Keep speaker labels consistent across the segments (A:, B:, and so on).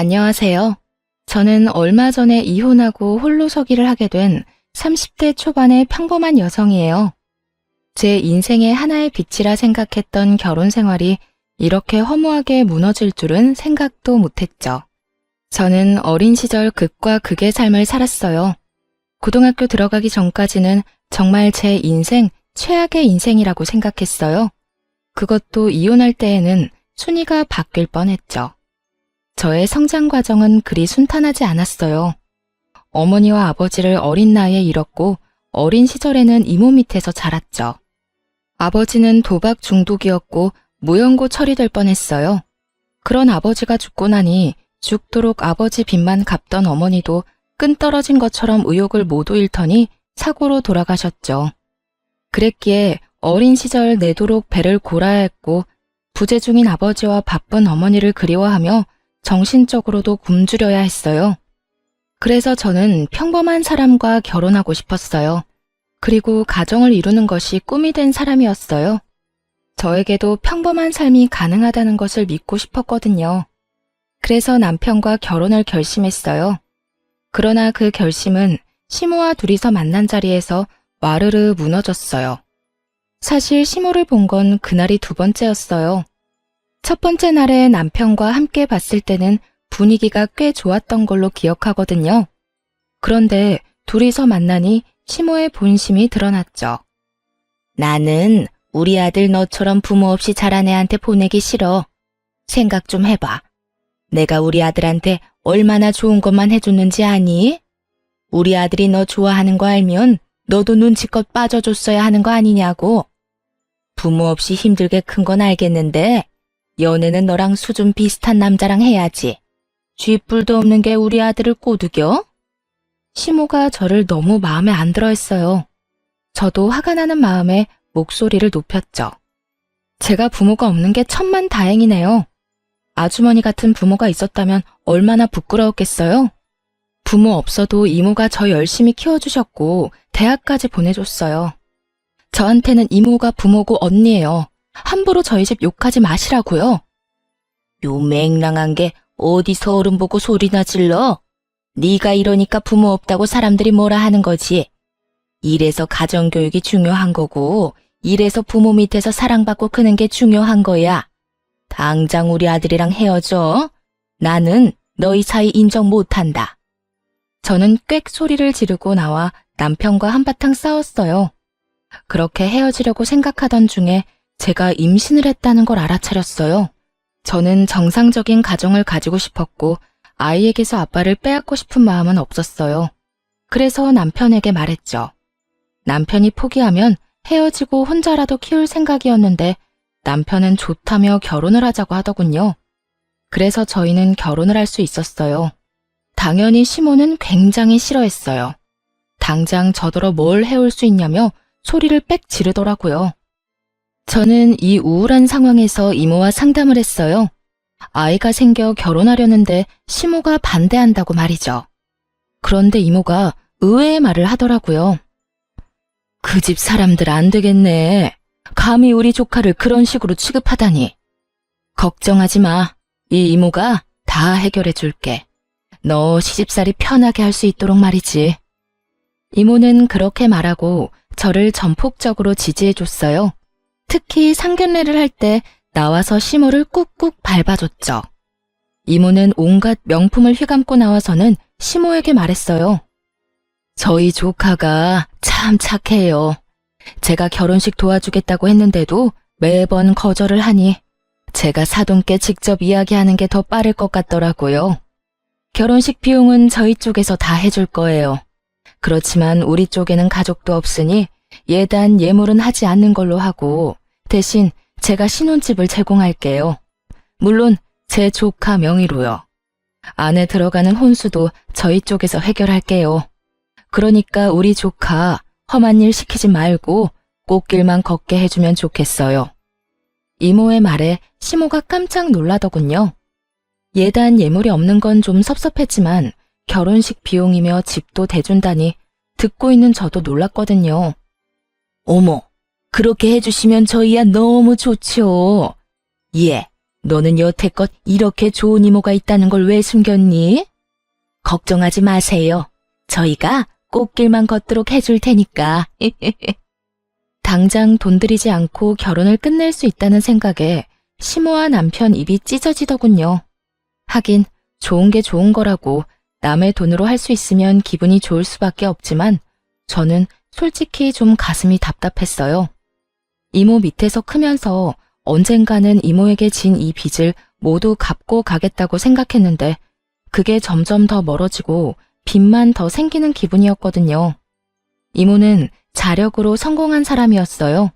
A: 안녕하세요. 저는 얼마 전에 이혼하고 홀로서기를 하게 된 30대 초반의 평범한 여성이에요. 제 인생의 하나의 빛이라 생각했던 결혼 생활이 이렇게 허무하게 무너질 줄은 생각도 못했죠. 저는 어린 시절 극과 극의 삶을 살았어요. 고등학교 들어가기 전까지는 정말 제 인생 최악의 인생이라고 생각했어요. 그것도 이혼할 때에는 순위가 바뀔 뻔했죠. 저의 성장 과정은 그리 순탄하지 않았어요. 어머니와 아버지를 어린 나이에 잃었고 어린 시절에는 이모 밑에서 자랐죠. 아버지는 도박 중독이었고 무연고 처리될 뻔했어요. 그런 아버지가 죽고 나니 죽도록 아버지 빚만 갚던 어머니도 끈 떨어진 것처럼 의욕을 모두 잃더니 사고로 돌아가셨죠. 그랬기에 어린 시절 내도록 배를 골아야 했고 부재 중인 아버지와 바쁜 어머니를 그리워하며 정신적으로도 굶주려야 했어요. 그래서 저는 평범한 사람과 결혼하고 싶었어요. 그리고 가정을 이루는 것이 꿈이 된 사람이었어요. 저에게도 평범한 삶이 가능하다는 것을 믿고 싶었거든요. 그래서 남편과 결혼을 결심했어요. 그러나 그 결심은 시모와 둘이서 만난 자리에서 와르르 무너졌어요. 사실 시모를 본 건 그날이 두 번째였어요. 첫 번째 날에 남편과 함께 봤을 때는 분위기가 꽤 좋았던 걸로 기억하거든요. 그런데 둘이서 만나니 시모의 본심이 드러났죠. 나는 우리 아들 너처럼 부모 없이 자란 애한테 보내기 싫어. 생각 좀 해봐. 내가 우리 아들한테 얼마나 좋은 것만 해줬는지 아니? 우리 아들이 너 좋아하는 거 알면 너도 눈치껏 빠져줬어야 하는 거 아니냐고. 부모 없이 힘들게 큰 건 알겠는데 연애는 너랑 수준 비슷한 남자랑 해야지. 쥐뿔도 없는 게 우리 아들을 꼬드겨? 시모가 저를 너무 마음에 안 들어 했어요. 저도 화가 나는 마음에 목소리를 높였죠. 제가 부모가 없는 게 천만다행이네요. 아주머니 같은 부모가 있었다면 얼마나 부끄러웠겠어요? 부모 없어도 이모가 저 열심히 키워주셨고 대학까지 보내줬어요. 저한테는 이모가 부모고 언니예요. 함부로 저희 집 욕하지 마시라고요. 요 맹랑한 게 어디서 어른 보고 소리나 질러? 네가 이러니까 부모 없다고 사람들이 뭐라 하는 거지. 이래서 가정교육이 중요한 거고 이래서 부모 밑에서 사랑받고 크는 게 중요한 거야. 당장 우리 아들이랑 헤어져. 나는 너희 사이 인정 못한다. 저는 꽥 소리를 지르고 나와 남편과 한바탕 싸웠어요. 그렇게 헤어지려고 생각하던 중에 제가 임신을 했다는 걸 알아차렸어요. 저는 정상적인 가정을 가지고 싶었고 아이에게서 아빠를 빼앗고 싶은 마음은 없었어요. 그래서 남편에게 말했죠. 남편이 포기하면 헤어지고 혼자라도 키울 생각이었는데 남편은 좋다며 결혼을 하자고 하더군요. 그래서 저희는 결혼을 할 수 있었어요. 당연히 시모는 굉장히 싫어했어요. 당장 저더러 뭘 해올 수 있냐며 소리를 빽 지르더라고요. 저는 이 우울한 상황에서 이모와 상담을 했어요. 아이가 생겨 결혼하려는데 시모가 반대한다고 말이죠. 그런데 이모가 의외의 말을 하더라고요. 그 집 사람들 안 되겠네. 감히 우리 조카를 그런 식으로 취급하다니. 걱정하지 마. 이 이모가 다 해결해 줄게. 너 시집살이 편하게 할 수 있도록 말이지. 이모는 그렇게 말하고 저를 전폭적으로 지지해 줬어요. 특히 상견례를 할 때 나와서 시모를 꾹꾹 밟아줬죠. 이모는 온갖 명품을 휘감고 나와서는 시모에게 말했어요. 저희 조카가 참 착해요. 제가 결혼식 도와주겠다고 했는데도 매번 거절을 하니 제가 사돈께 직접 이야기하는 게 더 빠를 것 같더라고요. 결혼식 비용은 저희 쪽에서 다 해줄 거예요. 그렇지만 우리 쪽에는 가족도 없으니 예단 예물은 하지 않는 걸로 하고 대신 제가 신혼집을 제공할게요. 물론 제 조카 명의로요. 안에 들어가는 혼수도 저희 쪽에서 해결할게요. 그러니까 우리 조카 험한 일 시키지 말고 꽃길만 걷게 해주면 좋겠어요. 이모의 말에 시모가 깜짝 놀라더군요. 예단 예물이 없는 건 좀 섭섭했지만 결혼식 비용이며 집도 대준다니 듣고 있는 저도 놀랐거든요. 어머, 그렇게 해주시면 저희야 너무 좋죠. 예, 너는 여태껏 이렇게 좋은 이모가 있다는 걸 왜 숨겼니? 걱정하지 마세요. 저희가 꽃길만 걷도록 해줄 테니까. 당장 돈 들이지 않고 결혼을 끝낼 수 있다는 생각에 시모와 남편 입이 찢어지더군요. 하긴 좋은 게 좋은 거라고 남의 돈으로 할 수 있으면 기분이 좋을 수밖에 없지만 저는 솔직히 좀 가슴이 답답했어요. 이모 밑에서 크면서 언젠가는 이모에게 진 이 빚을 모두 갚고 가겠다고 생각했는데 그게 점점 더 멀어지고 빚만 더 생기는 기분이었거든요. 이모는 자력으로 성공한 사람이었어요.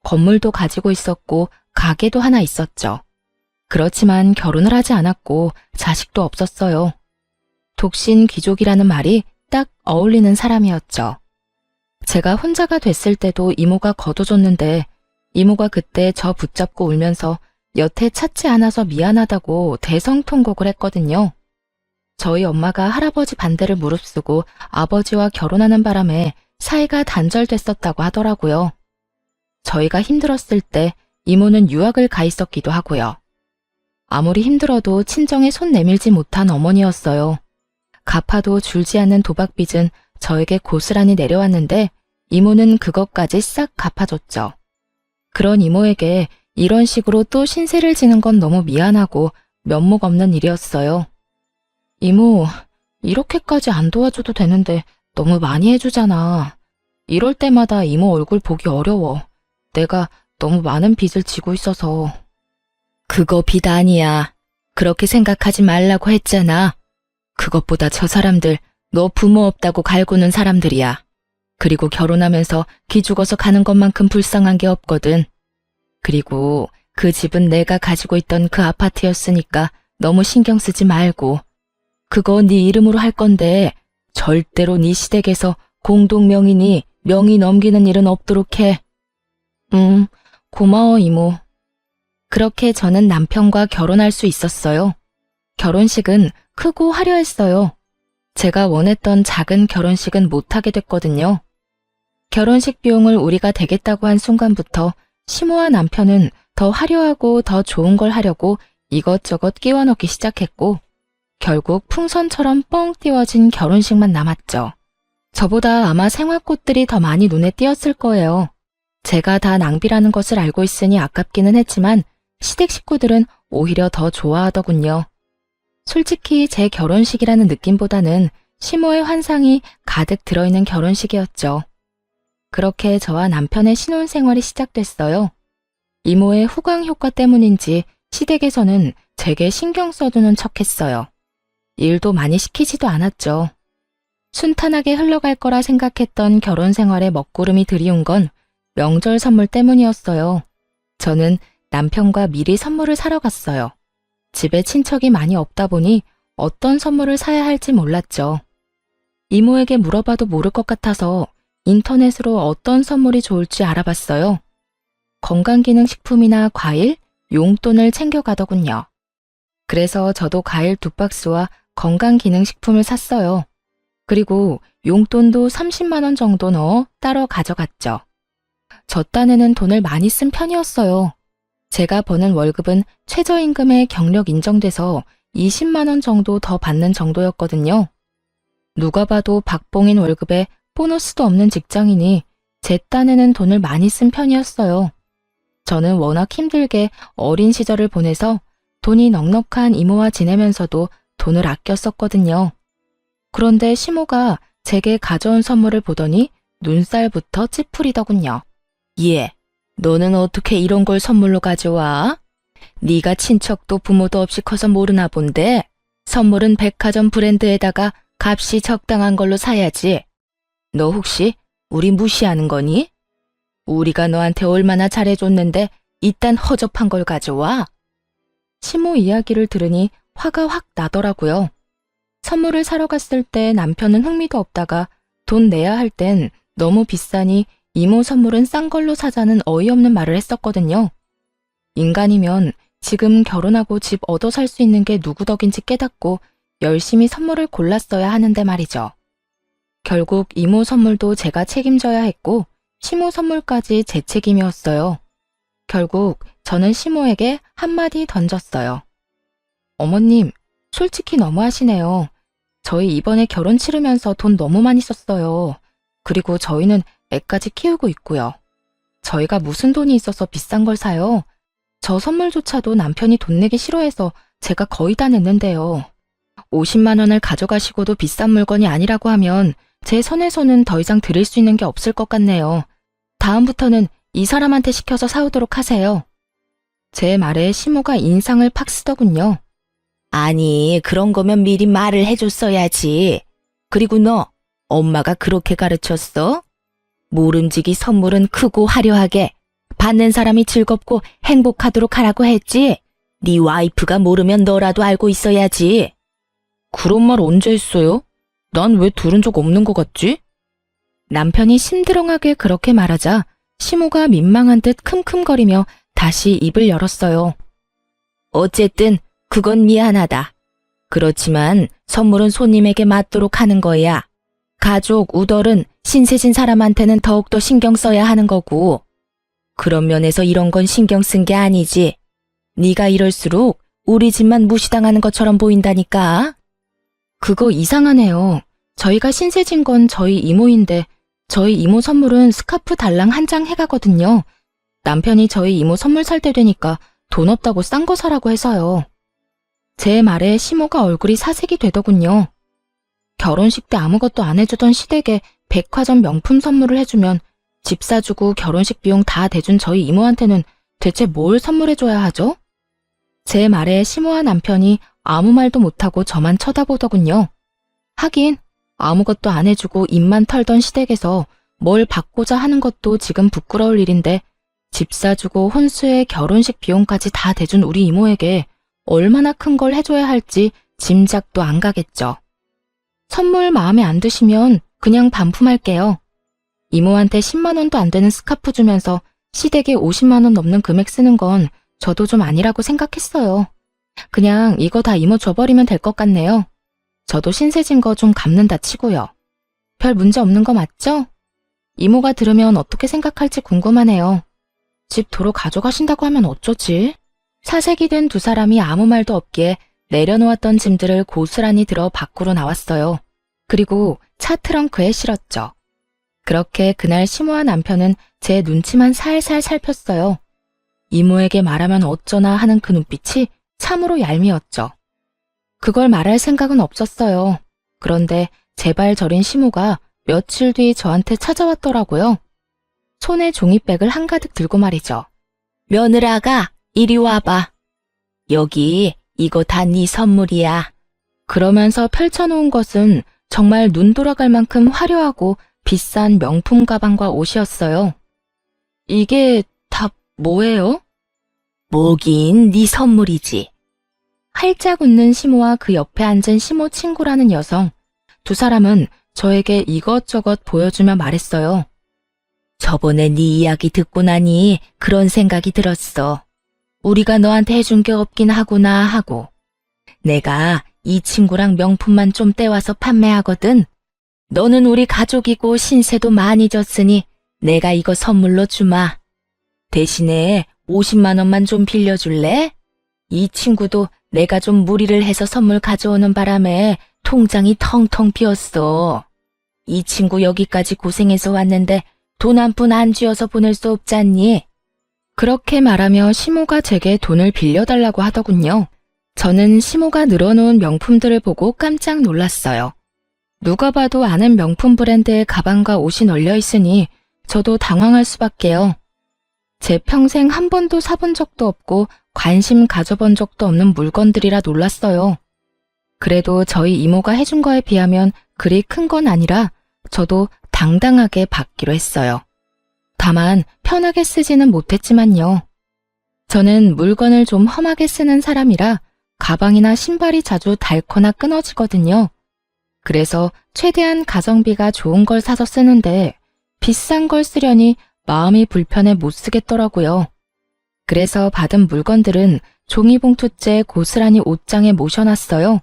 A: 건물도 가지고 있었고 가게도 하나 있었죠. 그렇지만 결혼을 하지 않았고 자식도 없었어요. 독신 귀족이라는 말이 딱 어울리는 사람이었죠. 제가 혼자가 됐을 때도 이모가 거둬줬는데 이모가 그때 저 붙잡고 울면서 여태 찾지 않아서 미안하다고 대성통곡을 했거든요. 저희 엄마가 할아버지 반대를 무릅쓰고 아버지와 결혼하는 바람에 사이가 단절됐었다고 하더라고요. 저희가 힘들었을 때 이모는 유학을 가 있었기도 하고요. 아무리 힘들어도 친정에 손 내밀지 못한 어머니였어요. 갚아도 줄지 않는 도박빚은 저에게 고스란히 내려왔는데 이모는 그것까지 싹 갚아줬죠. 그런 이모에게 이런 식으로 또 신세를 지는 건 너무 미안하고 면목 없는 일이었어요. 이모, 이렇게까지 안 도와줘도 되는데 너무 많이 해주잖아. 이럴 때마다 이모 얼굴 보기 어려워. 내가 너무 많은 빚을 지고 있어서. 그거 빚 아니야. 그렇게 생각하지 말라고 했잖아. 그것보다 저 사람들 너 부모 없다고 갈구는 사람들이야. 그리고 결혼하면서 기죽어서 가는 것만큼 불쌍한 게 없거든. 그리고 그 집은 내가 가지고 있던 그 아파트였으니까 너무 신경 쓰지 말고. 그거 네 이름으로 할 건데 절대로 네 시댁에서 공동명의니 명의 넘기는 일은 없도록 해. 고마워 이모. 그렇게 저는 남편과 결혼할 수 있었어요. 결혼식은 크고 화려했어요. 제가 원했던 작은 결혼식은 못하게 됐거든요. 결혼식 비용을 우리가 대겠다고 한 순간부터 시모와 남편은 더 화려하고 더 좋은 걸 하려고 이것저것 끼워 넣기 시작했고 결국 풍선처럼 뻥 띄워진 결혼식만 남았죠. 저보다 아마 생화꽃들이 더 많이 눈에 띄었을 거예요. 제가 다 낭비라는 것을 알고 있으니 아깝기는 했지만 시댁 식구들은 오히려 더 좋아하더군요. 솔직히 제 결혼식이라는 느낌보다는 시모의 환상이 가득 들어있는 결혼식이었죠. 그렇게 저와 남편의 신혼생활이 시작됐어요. 이모의 후광 효과 때문인지 시댁에서는 제게 신경 써주는 척했어요. 일도 많이 시키지도 않았죠. 순탄하게 흘러갈 거라 생각했던 결혼 생활에 먹구름이 들이운 건 명절 선물 때문이었어요. 저는 남편과 미리 선물을 사러 갔어요. 집에 친척이 많이 없다 보니 어떤 선물을 사야 할지 몰랐죠. 이모에게 물어봐도 모를 것 같아서 인터넷으로 어떤 선물이 좋을지 알아봤어요. 건강기능식품이나 과일, 용돈을 챙겨가더군요. 그래서 저도 과일 2박스와 건강기능식품을 샀어요. 그리고 용돈도 30만 원 정도 넣어 따로 가져갔죠. 저 딴에는 돈을 많이 쓴 편이었어요. 제가 버는 월급은 최저임금에 경력 인정돼서 20만 원 정도 더 받는 정도였거든요. 누가 봐도 박봉인 월급에 보너스도 없는 직장이니 제 딴에는 돈을 많이 쓴 편이었어요. 저는 워낙 힘들게 어린 시절을 보내서 돈이 넉넉한 이모와 지내면서도 돈을 아껴 썼거든요. 그런데 시모가 제게 가져온 선물을 보더니 눈살부터 찌푸리더군요. 얘, 너는 어떻게 이런 걸 선물로 가져와? 네가 친척도 부모도 없이 커서 모르나 본데 선물은 백화점 브랜드에다가 값이 적당한 걸로 사야지. 너 혹시 우리 무시하는 거니? 우리가 너한테 얼마나 잘해줬는데 이딴 허접한 걸 가져와? 시모 이야기를 들으니 화가 확 나더라고요. 선물을 사러 갔을 때 남편은 흥미도 없다가 돈 내야 할 땐 너무 비싸니 이모 선물은 싼 걸로 사자는 어이없는 말을 했었거든요. 인간이면 지금 결혼하고 집 얻어 살 수 있는 게 누구 덕인지 깨닫고 열심히 선물을 골랐어야 하는데 말이죠. 결국 이모 선물도 제가 책임져야 했고 시모 선물까지 제 책임이었어요. 결국 저는 시모에게 한마디 던졌어요. 어머님, 솔직히 너무하시네요. 저희 이번에 결혼 치르면서 돈 너무 많이 썼어요. 그리고 저희는 애까지 키우고 있고요. 저희가 무슨 돈이 있어서 비싼 걸 사요? 저 선물조차도 남편이 돈 내기 싫어해서 제가 거의 다 냈는데요. 50만 원을 가져가시고도 비싼 물건이 아니라고 하면 제 선에서는 더 이상 드릴 수 있는 게 없을 것 같네요. 다음부터는 이 사람한테 시켜서 사오도록 하세요. 제 말에 시모가 인상을 팍 쓰더군요.
B: 아니, 그런 거면 미리 말을 해줬어야지. 그리고 너, 엄마가 그렇게 가르쳤어? 모름지기 선물은 크고 화려하게, 받는 사람이 즐겁고 행복하도록 하라고 했지. 네 와이프가 모르면 너라도 알고 있어야지.
A: 그런 말 언제 했어요? 난 왜 들은 적 없는 것 같지? 남편이 심드렁하게 그렇게 말하자 시모가 민망한 듯 킁킁거리며 다시 입을 열었어요.
B: 어쨌든 그건 미안하다. 그렇지만 선물은 손님에게 맞도록 하는 거야. 가족, 우덜은 신세진 사람한테는 더욱더 신경 써야 하는 거고. 그런 면에서 이런 건 신경 쓴 게 아니지. 네가 이럴수록 우리 집만 무시당하는 것처럼 보인다니까.
A: 그거 이상하네요. 저희가 신세진 건 저희 이모인데 저희 이모 선물은 스카프 달랑 한 장 해가거든요. 남편이 저희 이모 선물 살 때 되니까 돈 없다고 싼 거 사라고 해서요. 제 말에 시모가 얼굴이 사색이 되더군요. 결혼식 때 아무것도 안 해주던 시댁에 백화점 명품 선물을 해주면 집 사주고 결혼식 비용 다 대준 저희 이모한테는 대체 뭘 선물해줘야 하죠? 제 말에 시모와 남편이 아무 말도 못하고 저만 쳐다보더군요. 하긴 아무것도 안 해주고 입만 털던 시댁에서 뭘 받고자 하는 것도 지금 부끄러울 일인데 집 사주고 혼수에 결혼식 비용까지 다 대준 우리 이모에게 얼마나 큰 걸 해줘야 할지 짐작도 안 가겠죠. 선물 마음에 안 드시면 그냥 반품할게요. 이모한테 10만 원도 안 되는 스카프 주면서 시댁에 50만 원 넘는 금액 쓰는 건 저도 좀 아니라고 생각했어요. 그냥 이거 다 이모 줘버리면 될 것 같네요. 저도 신세진 거 좀 갚는다 치고요. 별 문제 없는 거 맞죠? 이모가 들으면 어떻게 생각할지 궁금하네요. 집 도로 가져가신다고 하면 어쩌지? 사색이 된 두 사람이 아무 말도 없기에 내려놓았던 짐들을 고스란히 들어 밖으로 나왔어요. 그리고 차 트렁크에 실었죠. 그렇게 그날 시모와 남편은 제 눈치만 살살 살폈어요. 이모에게 말하면 어쩌나 하는 그 눈빛이 참으로 얄미웠죠. 그걸 말할 생각은 없었어요. 그런데 제발 저린 시모가 며칠 뒤 저한테 찾아왔더라고요. 손에 종이백을 한가득 들고 말이죠.
B: 며느라가 이리 와봐. 여기 이거 다 네 선물이야.
A: 그러면서 펼쳐놓은 것은 정말 눈 돌아갈 만큼 화려하고 비싼 명품 가방과 옷이었어요. 이게 다 뭐예요?
B: 뭐긴 네 선물이지.
A: 활짝 웃는 시모와 그 옆에 앉은 시모 친구라는 여성. 두 사람은 저에게 이것저것 보여주며 말했어요.
B: 저번에 네 이야기 듣고 나니 그런 생각이 들었어. 우리가 너한테 해준 게 없긴 하구나 하고. 내가 이 친구랑 명품만 좀 떼와서 판매하거든. 너는 우리 가족이고 신세도 많이 졌으니 내가 이거 선물로 주마. 대신에 50만 원만 좀 빌려줄래? 이 친구도 내가 좀 무리를 해서 선물 가져오는 바람에 통장이 텅텅 비었어. 이 친구 여기까지 고생해서 왔는데 돈 한 푼 안 쥐어서 보낼 수 없잖니?
A: 그렇게 말하며 시모가 제게 돈을 빌려달라고 하더군요. 저는 시모가 늘어놓은 명품들을 보고 깜짝 놀랐어요. 누가 봐도 아는 명품 브랜드의 가방과 옷이 널려 있으니 저도 당황할 수밖에요. 제 평생 한 번도 사본 적도 없고 관심 가져본 적도 없는 물건들이라 놀랐어요. 그래도 저희 이모가 해준 거에 비하면 그리 큰 건 아니라 저도 당당하게 받기로 했어요. 다만 편하게 쓰지는 못했지만요. 저는 물건을 좀 험하게 쓰는 사람이라 가방이나 신발이 자주 닳거나 끊어지거든요. 그래서 최대한 가성비가 좋은 걸 사서 쓰는데 비싼 걸 쓰려니 마음이 불편해 못 쓰겠더라고요. 그래서 받은 물건들은 종이봉투째 고스란히 옷장에 모셔놨어요.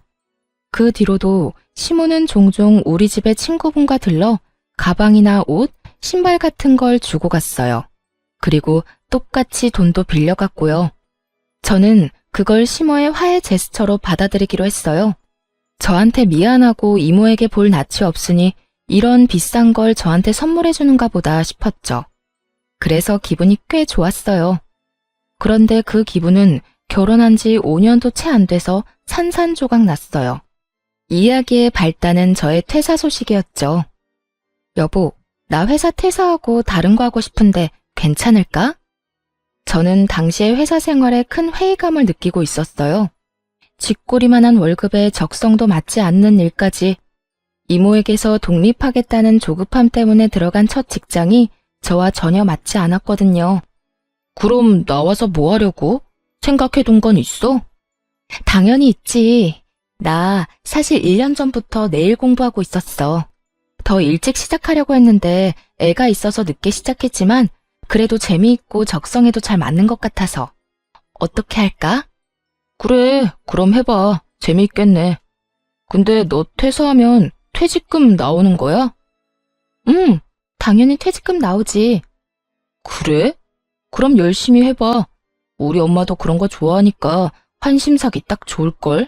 A: 그 뒤로도 시모는 종종 우리 집에 친구분과 들러 가방이나 옷, 신발 같은 걸 주고 갔어요. 그리고 똑같이 돈도 빌려갔고요. 저는 그걸 시모의 화해 제스처로 받아들이기로 했어요. 저한테 미안하고 이모에게 볼 낯이 없으니 이런 비싼 걸 저한테 선물해주는가 보다 싶었죠. 그래서 기분이 꽤 좋았어요. 그런데 그 기분은 결혼한 지 5년도 채 안 돼서 산산조각 났어요. 이야기의 발단은 저의 퇴사 소식이었죠. 여보, 나 회사 퇴사하고 다른 거 하고 싶은데 괜찮을까? 저는 당시의 회사 생활에 큰 회의감을 느끼고 있었어요. 쥐꼬리만한 월급에 적성도 맞지 않는 일까지 이모에게서 독립하겠다는 조급함 때문에 들어간 첫 직장이 저와 전혀 맞지 않았거든요. 그럼 나와서 뭐 하려고? 생각해둔 건 있어? 당연히 있지. 나 사실 1년 전부터 내일 공부하고 있었어. 더 일찍 시작하려고 했는데 애가 있어서 늦게 시작했지만 그래도 재미있고 적성에도 잘 맞는 것 같아서. 어떻게 할까? 그래, 그럼 해봐. 재미있겠네. 근데 너 퇴사하면 퇴직금 나오는 거야? 응, 당연히 퇴직금 나오지. 그래? 그럼 열심히 해봐. 우리 엄마도 그런 거 좋아하니까 환심사기 딱 좋을걸?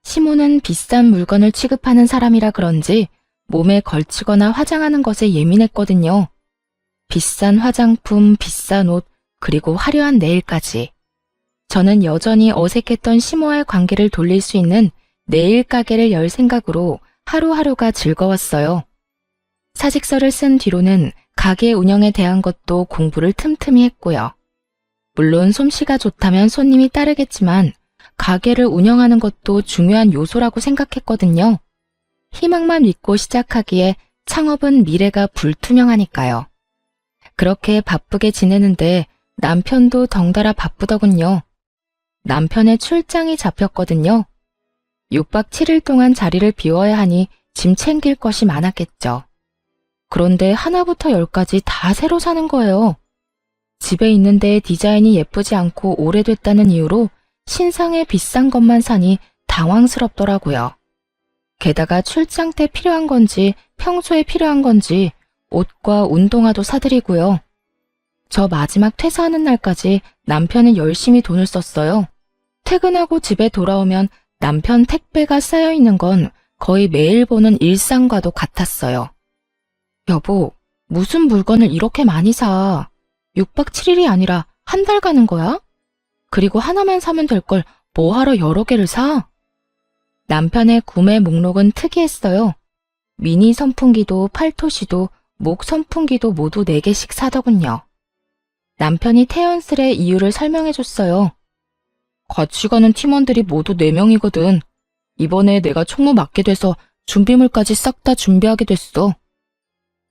A: 시모는 비싼 물건을 취급하는 사람이라 그런지 몸에 걸치거나 화장하는 것에 예민했거든요. 비싼 화장품, 비싼 옷, 그리고 화려한 네일까지. 저는 여전히 어색했던 시모와의 관계를 돌릴 수 있는 네일 가게를 열 생각으로 하루하루가 즐거웠어요. 사직서를 쓴 뒤로는 가게 운영에 대한 것도 공부를 틈틈이 했고요. 물론 솜씨가 좋다면 손님이 따르겠지만 가게를 운영하는 것도 중요한 요소라고 생각했거든요. 희망만 믿고 시작하기에 창업은 미래가 불투명하니까요. 그렇게 바쁘게 지내는데 남편도 덩달아 바쁘더군요. 남편의 출장이 잡혔거든요. 6박 7일 동안 자리를 비워야 하니 짐 챙길 것이 많았겠죠. 그런데 하나부터 열까지 다 새로 사는 거예요. 집에 있는데 디자인이 예쁘지 않고 오래됐다는 이유로 신상에 비싼 것만 사니 당황스럽더라고요. 게다가 출장 때 필요한 건지 평소에 필요한 건지 옷과 운동화도 사드리고요. 저 마지막 퇴사하는 날까지 남편이 열심히 돈을 썼어요. 퇴근하고 집에 돌아오면 남편 택배가 쌓여있는 건 거의 매일 보는 일상과도 같았어요. 여보, 무슨 물건을 이렇게 많이 사? 6박 7일이 아니라 한 달 가는 거야? 그리고 하나만 사면 될 걸 뭐하러 여러 개를 사? 남편의 구매 목록은 특이했어요. 미니 선풍기도 팔토시도 목 선풍기도 모두 4개씩 사더군요. 남편이 태연스레 이유를 설명해줬어요. 같이 가는 팀원들이 모두 4명이거든. 이번에 내가 총무 맡게 돼서 준비물까지 싹 다 준비하게 됐어.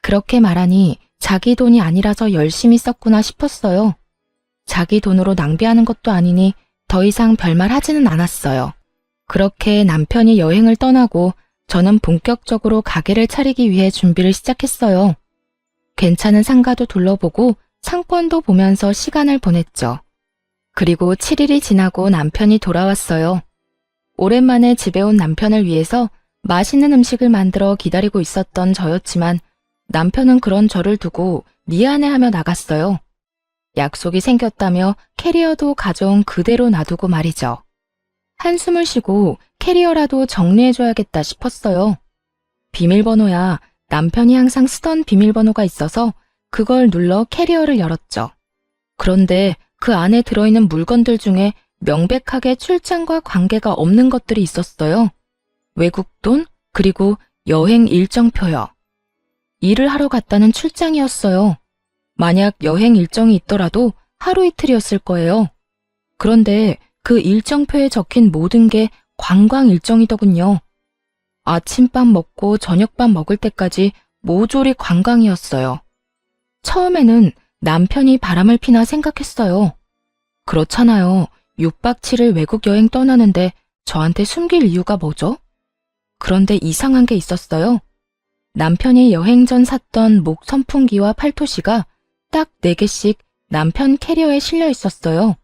A: 그렇게 말하니 자기 돈이 아니라서 열심히 썼구나 싶었어요. 자기 돈으로 낭비하는 것도 아니니 더 이상 별말 하지는 않았어요. 그렇게 남편이 여행을 떠나고 저는 본격적으로 가게를 차리기 위해 준비를 시작했어요. 괜찮은 상가도 둘러보고 상권도 보면서 시간을 보냈죠. 그리고 7일이 지나고 남편이 돌아왔어요. 오랜만에 집에 온 남편을 위해서 맛있는 음식을 만들어 기다리고 있었던 저였지만 남편은 그런 저를 두고 미안해하며 나갔어요. 약속이 생겼다며 캐리어도 가져온 그대로 놔두고 말이죠. 한숨을 쉬고 캐리어라도 정리해줘야겠다 싶었어요. 비밀번호야. 남편이 항상 쓰던 비밀번호가 있어서 그걸 눌러 캐리어를 열었죠. 그런데 그 안에 들어있는 물건들 중에 명백하게 출장과 관계가 없는 것들이 있었어요. 외국 돈, 그리고 여행 일정표요. 일을 하러 갔다는 출장이었어요. 만약 여행 일정이 있더라도 하루 이틀이었을 거예요. 그런데 그 일정표에 적힌 모든 게 관광 일정이더군요. 아침밥 먹고 저녁밥 먹을 때까지 모조리 관광이었어요. 처음에는 남편이 바람을 피나 생각했어요. 그렇잖아요. 6박 7일 외국 여행 떠나는데 저한테 숨길 이유가 뭐죠? 그런데 이상한 게 있었어요. 남편이 여행 전 샀던 목 선풍기와 팔토시가 딱 4개씩 남편 캐리어에 실려 있었어요.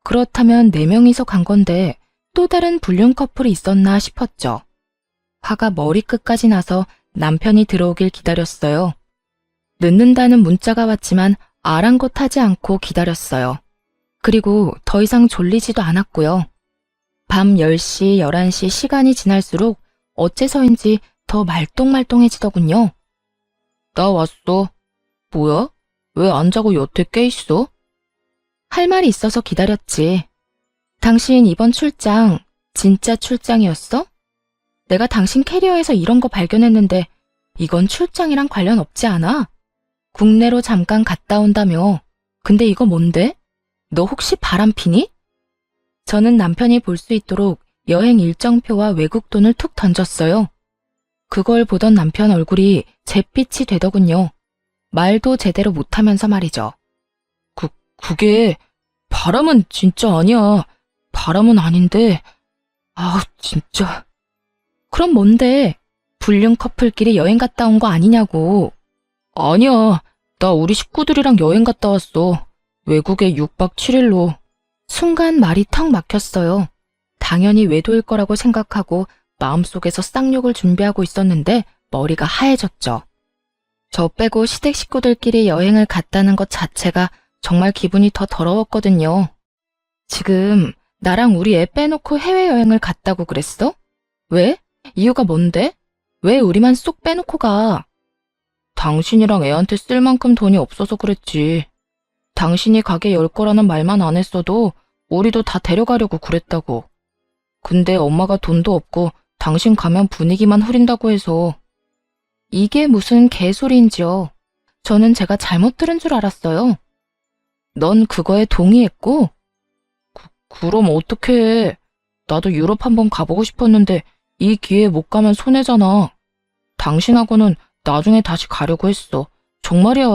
A: 그렇다면 4명이서 간 건데 또 다른 불륜 커플이 있었나 싶었죠. 화가 머리끝까지 나서 남편이 들어오길 기다렸어요. 늦는다는 문자가 왔지만 아랑곳하지 않고 기다렸어요. 그리고 더 이상 졸리지도 않았고요. 밤 10시, 11시 시간이 지날수록 어째서인지 더 말똥말똥해지더군요. 나 왔어. 뭐야? 왜 안 자고 여태 깨 있어? 할 말이 있어서 기다렸지. 당신 이번 출장 진짜 출장이었어? 내가 당신 캐리어에서 이런 거 발견했는데 이건 출장이랑 관련 없지 않아? 국내로 잠깐 갔다 온다며. 근데 이거 뭔데? 너 혹시 바람 피니? 저는 남편이 볼 수 있도록 여행 일정표와 외국 돈을 툭 던졌어요. 그걸 보던 남편 얼굴이 잿빛이 되더군요. 말도 제대로 못하면서 말이죠. 그게 바람은 진짜 아니야. 바람은 아닌데. 아우 진짜. 그럼 뭔데? 불륜 커플끼리 여행 갔다 온 거 아니냐고. 아니야. 나 우리 식구들이랑 여행 갔다 왔어. 외국에 6박 7일로. 순간 말이 턱 막혔어요. 당연히 외도일 거라고 생각하고 마음속에서 쌍욕을 준비하고 있었는데 머리가 하얘졌죠. 저 빼고 시댁 식구들끼리 여행을 갔다는 것 자체가 정말 기분이 더 더러웠거든요. 지금 나랑 우리 애 빼놓고 해외여행을 갔다고 그랬어? 왜? 이유가 뭔데? 왜 우리만 쏙 빼놓고 가? 당신이랑 애한테 쓸 만큼 돈이 없어서 그랬지. 당신이 가게 열 거라는 말만 안 했어도 우리도 다 데려가려고 그랬다고. 근데 엄마가 돈도 없고 당신 가면 분위기만 흐린다고 해서. 이게 무슨 개소리인지요. 저는 제가 잘못 들은 줄 알았어요. 넌 그거에 동의했고? 그럼 어떡해. 나도 유럽 한번 가보고 싶었는데 이 기회에 못 가면 손해잖아. 당신하고는 나중에 다시 가려고 했어. 정말이야.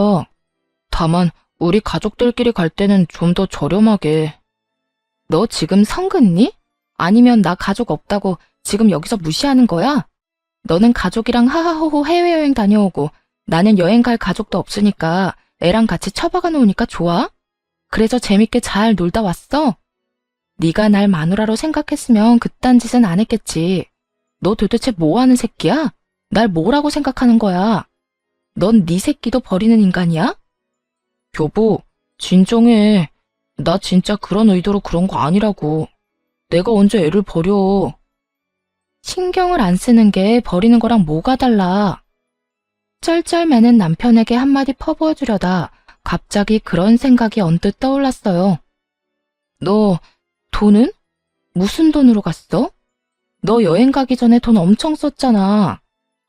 A: 다만 우리 가족들끼리 갈 때는 좀 더 저렴하게. 너 지금 성긋니? 아니면 나 가족 없다고 지금 여기서 무시하는 거야? 너는 가족이랑 하하호호 해외여행 다녀오고 나는 여행 갈 가족도 없으니까 애랑 같이 처박아 놓으니까 좋아? 그래서 재밌게 잘 놀다 왔어? 네가 날 마누라로 생각했으면 그딴 짓은 안 했겠지. 너 도대체 뭐 하는 새끼야? 날 뭐라고 생각하는 거야? 넌 네 새끼도 버리는 인간이야? 여보, 진정해. 나 진짜 그런 의도로 그런 거 아니라고. 내가 언제 애를 버려. 신경을 안 쓰는 게 버리는 거랑 뭐가 달라. 쩔쩔매는 남편에게 한마디 퍼부어주려다 갑자기 그런 생각이 언뜻 떠올랐어요. 너 돈은? 무슨 돈으로 갔어? 너 여행 가기 전에 돈 엄청 썼잖아.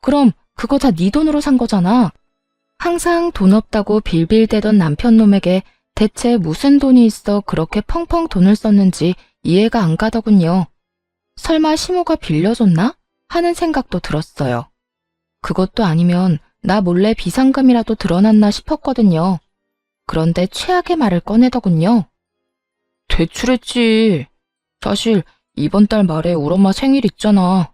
A: 그럼 그거 다 네 돈으로 산 거잖아. 항상 돈 없다고 빌빌대던 남편놈에게 대체 무슨 돈이 있어 그렇게 펑펑 돈을 썼는지 이해가 안 가더군요. 설마 시모가 빌려줬나? 하는 생각도 들었어요. 그것도 아니면 나 몰래 비상금이라도 드러났나 싶었거든요. 그런데 최악의 말을 꺼내더군요. 대출했지. 사실 이번 달 말에 우리 엄마 생일 있잖아.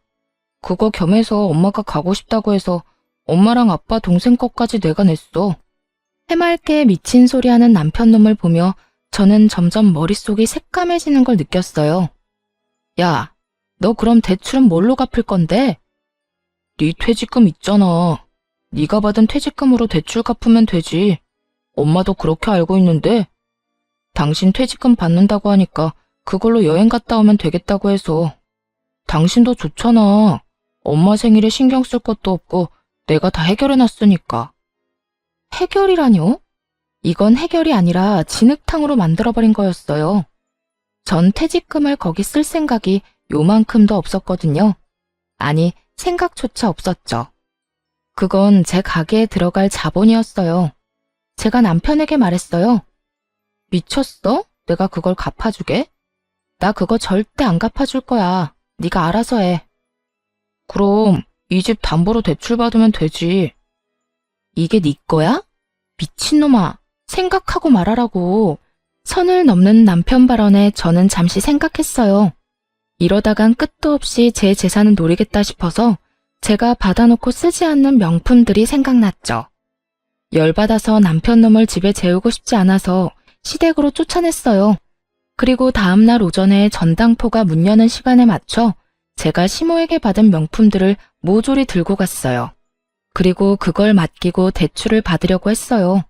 A: 그거 겸해서 엄마가 가고 싶다고 해서 엄마랑 아빠 동생 것까지 내가 냈어. 해맑게 미친 소리 하는 남편놈을 보며 저는 점점 머릿속이 새까매지는 걸 느꼈어요. 야, 너 그럼 대출은 뭘로 갚을 건데? 네 퇴직금 있잖아. 네가 받은 퇴직금으로 대출 갚으면 되지. 엄마도 그렇게 알고 있는데. 당신 퇴직금 받는다고 하니까 그걸로 여행 갔다 오면 되겠다고 해서. 당신도 좋잖아. 엄마 생일에 신경 쓸 것도 없고 내가 다 해결해놨으니까. 해결이라뇨? 이건 해결이 아니라 진흙탕으로 만들어버린 거였어요. 전 퇴직금을 거기 쓸 생각이 요만큼도 없었거든요. 아니, 생각조차 없었죠. 그건 제 가게에 들어갈 자본이었어요. 제가 남편에게 말했어요. 미쳤어? 내가 그걸 갚아주게? 나 그거 절대 안 갚아줄 거야. 네가 알아서 해. 그럼 이 집 담보로 대출 받으면 되지. 이게 네 거야? 미친놈아, 생각하고 말하라고. 선을 넘는 남편 발언에 저는 잠시 생각했어요. 이러다간 끝도 없이 제 재산을 노리겠다 싶어서 제가 받아놓고 쓰지 않는 명품들이 생각났죠. 열받아서 남편놈을 집에 재우고 싶지 않아서 시댁으로 쫓아냈어요. 그리고 다음날 오전에 전당포가 문 여는 시간에 맞춰 제가 시모에게 받은 명품들을 모조리 들고 갔어요. 그리고 그걸 맡기고 대출을 받으려고 했어요.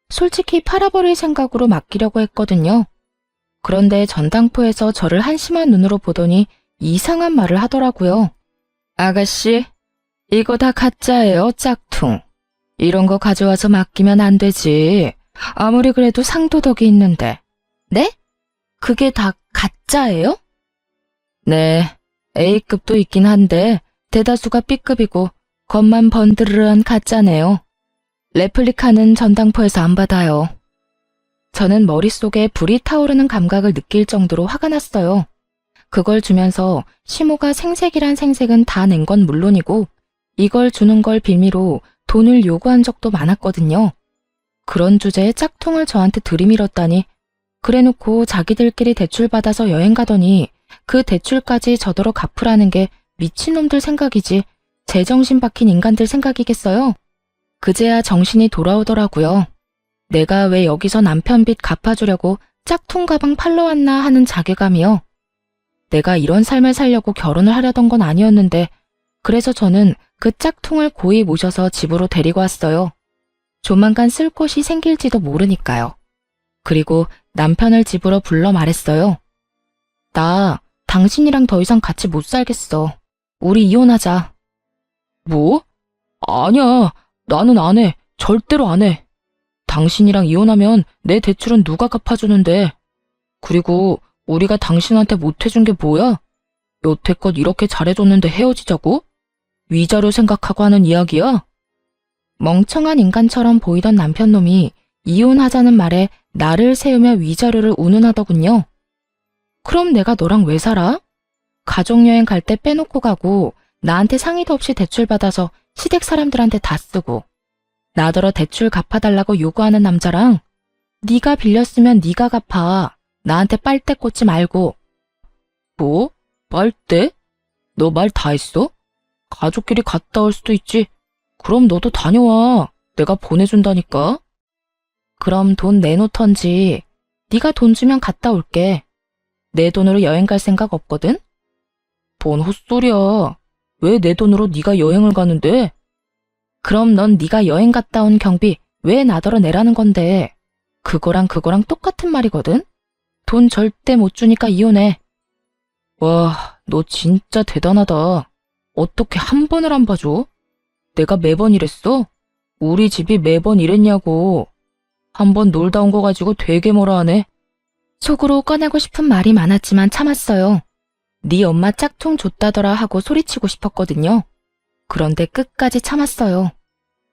A: 솔직히 팔아버릴 생각으로 맡기려고 했거든요. 그런데 전당포에서 저를 한심한 눈으로 보더니 이상한 말을 하더라고요. 아가씨, 이거 다 가짜예요, 짝퉁. 이런 거 가져와서 맡기면 안 되지. 아무리 그래도 상도덕이 있는데. 네? 그게 다 가짜예요? 네, A급도 있긴 한데 대다수가 B급이고 겉만 번드르르한 가짜네요. 레플리카는 전당포에서 안 받아요. 저는 머릿속에 불이 타오르는 감각을 느낄 정도로 화가 났어요. 그걸 주면서 시모가 생색이란 생색은 다 낸 건 물론이고 이걸 주는 걸 빌미로 돈을 요구한 적도 많았거든요. 그런 주제에 짝퉁을 저한테 들이밀었다니 그래놓고 자기들끼리 대출받아서 여행 가더니 그 대출까지 저더러 갚으라는 게 미친놈들 생각이지 제정신 박힌 인간들 생각이겠어요? 그제야 정신이 돌아오더라고요. 내가 왜 여기서 남편 빚 갚아주려고 짝퉁 가방 팔러 왔나 하는 자괴감이요. 내가 이런 삶을 살려고 결혼을 하려던 건 아니었는데 그래서 저는 그 짝퉁을 고이 모셔서 집으로 데리고 왔어요. 조만간 쓸 곳이 생길지도 모르니까요. 그리고 남편을 집으로 불러 말했어요. 나 당신이랑 더 이상 같이 못 살겠어. 우리 이혼하자. 뭐? 아니야. 나는 안 해. 절대로 안 해. 당신이랑 이혼하면 내 대출은 누가 갚아주는데. 그리고 우리가 당신한테 못해준 게 뭐야? 여태껏 이렇게 잘해줬는데 헤어지자고? 위자료 생각하고 하는 이야기야? 멍청한 인간처럼 보이던 남편놈이 이혼하자는 말에 나를 세우며 위자료를 운운하더군요. 그럼 내가 너랑 왜 살아? 가족여행 갈 때 빼놓고 가고 나한테 상의도 없이 대출받아서 시댁 사람들한테 다 쓰고 나더러 대출 갚아달라고 요구하는 남자랑 네가 빌렸으면 네가 갚아. 나한테 빨대 꽂지 말고. 뭐? 빨대? 너 말 다 했어? 가족끼리 갔다 올 수도 있지. 그럼 너도 다녀와. 내가 보내준다니까. 그럼 돈 내놓던지. 네가 돈 주면 갔다 올게. 내 돈으로 여행 갈 생각 없거든? 뭔 헛소리야. 왜 내 돈으로 네가 여행을 가는데? 그럼 넌 네가 여행 갔다 온 경비 왜 나더러 내라는 건데. 그거랑 똑같은 말이거든? 돈 절대 못 주니까 이혼해. 와, 너 진짜 대단하다. 어떻게 한 번을 안 봐줘? 내가 매번 이랬어? 우리 집이 매번 이랬냐고. 한 번 놀다 온 거 가지고 되게 뭐라 하네. 속으로 꺼내고 싶은 말이 많았지만 참았어요. 네 엄마 짝퉁 줬다더라 하고 소리치고 싶었거든요. 그런데 끝까지 참았어요.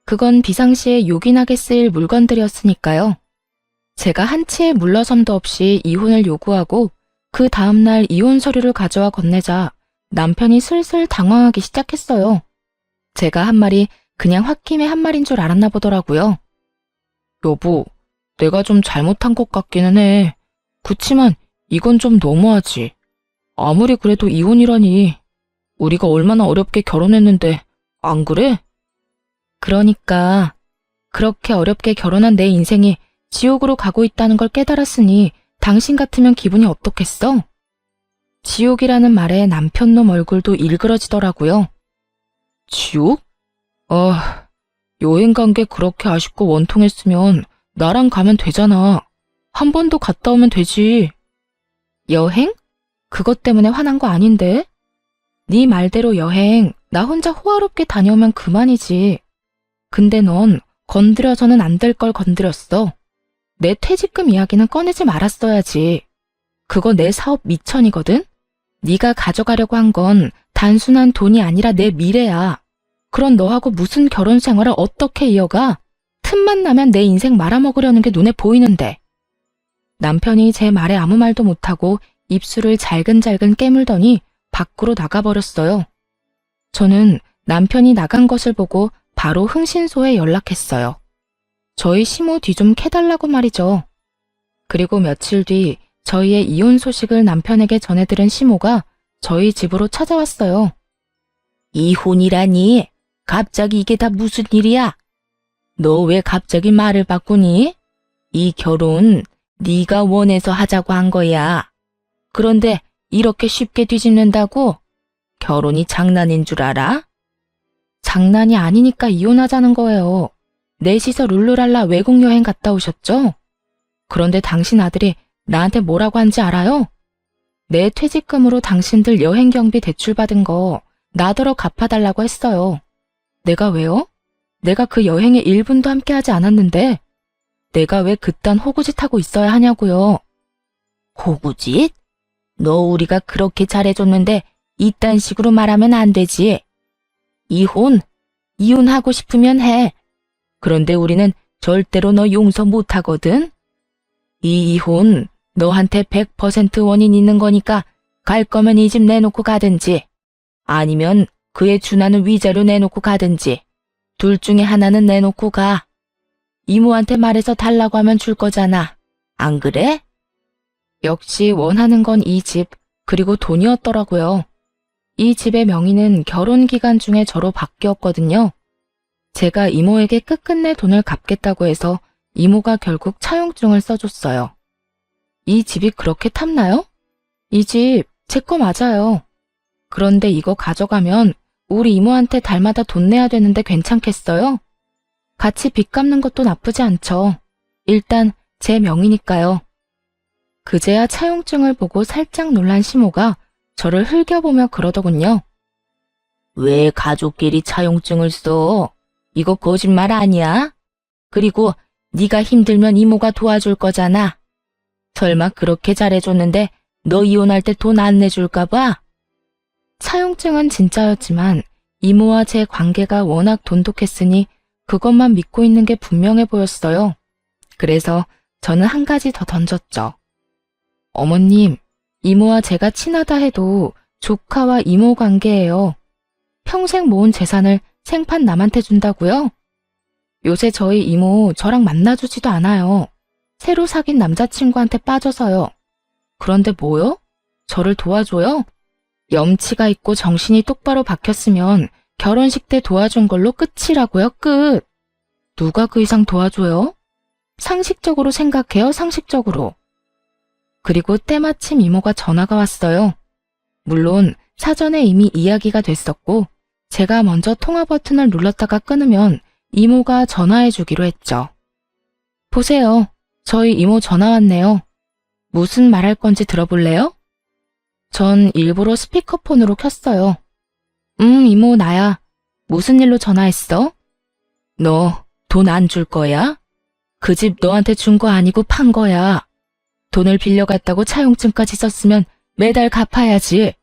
A: 그건 비상시에 요긴하게 쓰일 물건들이었으니까요. 제가 한치의 물러섬도 없이 이혼을 요구하고 그 다음날 이혼 서류를 가져와 건네자 남편이 슬슬 당황하기 시작했어요. 제가 한 말이 그냥 홧김에 한 말인 줄 알았나 보더라고요. 여보, 내가 좀 잘못한 것 같기는 해. 그치만 이건 좀 너무하지. 아무리 그래도 이혼이라니. 우리가 얼마나 어렵게 결혼했는데 안 그래? 그러니까 그렇게 어렵게 결혼한 내 인생이 지옥으로 가고 있다는 걸 깨달았으니 당신 같으면 기분이 어떻겠어? 지옥이라는 말에 남편놈 얼굴도 일그러지더라고요. 지옥? 여행 간 게 그렇게 아쉽고 원통했으면 나랑 가면 되잖아. 한 번 더 갔다 오면 되지. 여행? 그것 때문에 화난 거 아닌데? 네 말대로 여행 나 혼자 호화롭게 다녀오면 그만이지. 근데 넌 건드려서는 안 될 걸 건드렸어. 내 퇴직금 이야기는 꺼내지 말았어야지. 그거 내 사업 미천이거든? 네가 가져가려고 한 건 단순한 돈이 아니라 내 미래야. 그런 너하고 무슨 결혼 생활을 어떻게 이어가? 틈만 나면 내 인생 말아먹으려는 게 눈에 보이는데. 남편이 제 말에 아무 말도 못하고 입술을 잘근잘근 깨물더니 밖으로 나가버렸어요. 저는 남편이 나간 것을 보고 바로 흥신소에 연락했어요. 저희 시모 뒤 좀 캐달라고 말이죠. 그리고 며칠 뒤 저희의 이혼 소식을 남편에게 전해들은 시모가 저희 집으로 찾아왔어요.
B: 이혼이라니? 갑자기 이게 다 무슨 일이야? 너 왜 갑자기 말을 바꾸니? 이 결혼 네가 원해서 하자고 한 거야. 그런데 이렇게 쉽게 뒤집는다고? 결혼이 장난인 줄 알아?
A: 장난이 아니니까 이혼하자는 거예요. 넷이서 룰루랄라 외국 여행 갔다 오셨죠? 그런데 당신 아들이 나한테 뭐라고 한지 알아요? 내 퇴직금으로 당신들 여행 경비 대출 받은 거 나더러 갚아달라고 했어요. 내가 왜요? 내가 그 여행에 1분도 함께하지 않았는데 내가 왜 그딴 호구짓 하고 있어야 하냐고요.
B: 호구짓? 너 우리가 그렇게 잘해줬는데 이딴 식으로 말하면 안 되지. 이혼하고 싶으면 해. 그런데 우리는 절대로 너 용서 못하거든. 이 이혼 너한테 100% 원인 있는 거니까 갈 거면 이 집 내놓고 가든지 아니면 그에 준하는 위자료 내놓고 가든지 둘 중에 하나는 내놓고 가. 이모한테 말해서 달라고 하면 줄 거잖아. 안 그래?
A: 역시 원하는 건 이 집, 그리고 돈이었더라고요. 이 집의 명의는 결혼 기간 중에 저로 바뀌었거든요. 제가 이모에게 끝끝내 돈을 갚겠다고 해서 이모가 결국 차용증을 써줬어요. 이 집이 그렇게 탐나요? 이 집 제 거 맞아요. 그런데 이거 가져가면 우리 이모한테 달마다 돈 내야 되는데 괜찮겠어요? 같이 빚 갚는 것도 나쁘지 않죠. 일단 제 명의니까요. 그제야 차용증을 보고 살짝 놀란 시모가 저를 흘겨보며 그러더군요.
B: 왜 가족끼리 차용증을 써? 이거 거짓말 아니야? 그리고 네가 힘들면 이모가 도와줄 거잖아. 설마 그렇게 잘해줬는데 너 이혼할 때 돈 안 내줄까 봐?
A: 차용증은 진짜였지만 이모와 제 관계가 워낙 돈독했으니 그것만 믿고 있는 게 분명해 보였어요. 그래서 저는 한 가지 더 던졌죠. 어머님, 이모와 제가 친하다 해도 조카와 이모 관계예요. 평생 모은 재산을 생판 남한테 준다고요? 요새 저희 이모 저랑 만나주지도 않아요. 새로 사귄 남자친구한테 빠져서요. 그런데 뭐요? 저를 도와줘요? 염치가 있고 정신이 똑바로 박혔으면 결혼식 때 도와준 걸로 끝이라고요, 끝. 누가 그 이상 도와줘요? 상식적으로 생각해요, 상식적으로. 그리고 때마침 이모가 전화가 왔어요. 물론 사전에 이미 이야기가 됐었고 제가 먼저 통화 버튼을 눌렀다가 끊으면 이모가 전화해 주기로 했죠. 보세요. 저희 이모 전화 왔네요. 무슨 말할 건지 들어볼래요? 전 일부러 스피커폰으로 켰어요. 이모 나야. 무슨 일로 전화했어?
B: 너 돈 안 줄 거야? 그 집 너한테 준 거 아니고 판 거야. 돈을 빌려갔다고 차용증까지 썼으면 매달 갚아야지.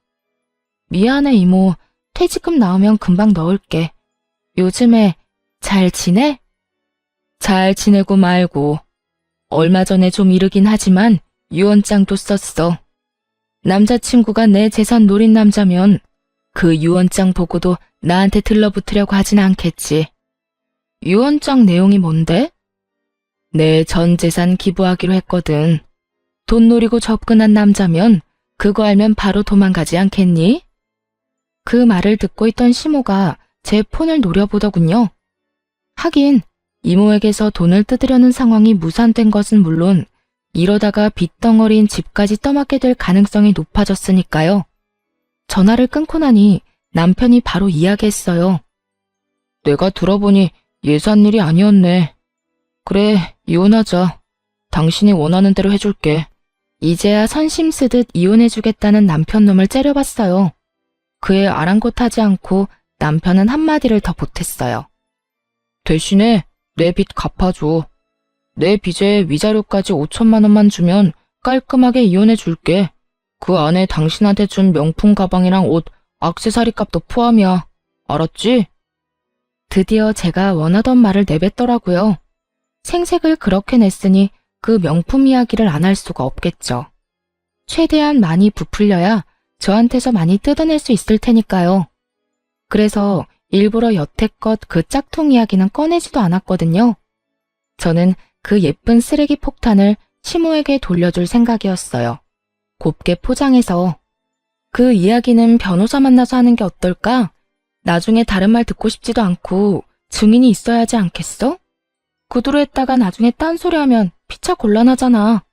A: 미안해 이모. 퇴직금 나오면 금방 넣을게. 요즘에 잘 지내?
B: 잘 지내고 말고. 얼마 전에 좀 이르긴 하지만 유언장도 썼어. 남자친구가 내 재산 노린 남자면 그 유언장 보고도 나한테 들러붙으려고 하진 않겠지.
A: 유언장 내용이 뭔데?
B: 내 전 재산 기부하기로 했거든. 돈 노리고 접근한 남자면 그거 알면 바로 도망가지 않겠니?
A: 그 말을 듣고 있던 시모가 제 폰을 노려보더군요. 하긴 이모에게서 돈을 뜯으려는 상황이 무산된 것은 물론 이러다가 빚덩어리인 집까지 떠맡게 될 가능성이 높아졌으니까요. 전화를 끊고 나니 남편이 바로 이야기했어요. 내가 들어보니 예산 일이 아니었네. 그래, 이혼하자. 당신이 원하는 대로 해줄게. 이제야 선심 쓰듯 이혼해주겠다는 남편 놈을 째려봤어요. 그에 아랑곳하지 않고 남편은 한마디를 더 보탰어요. 대신에 내 빚 갚아줘. 내 빚에 위자료까지 5천만 원만 주면 깔끔하게 이혼해줄게. 그 안에 당신한테 준 명품 가방이랑 옷, 액세서리 값도 포함이야. 알았지? 드디어 제가 원하던 말을 내뱉더라고요. 생색을 그렇게 냈으니 그 명품 이야기를 안 할 수가 없겠죠. 최대한 많이 부풀려야 저한테서 많이 뜯어낼 수 있을 테니까요. 그래서 일부러 여태껏 그 짝퉁 이야기는 꺼내지도 않았거든요. 저는 그 예쁜 쓰레기 폭탄을 시모에게 돌려줄 생각이었어요. 곱게 포장해서. 그 이야기는 변호사 만나서 하는 게 어떨까? 나중에 다른 말 듣고 싶지도 않고 증인이 있어야 하지 않겠어? 그대로 했다가 나중에 딴소리하면 피차 곤란하잖아.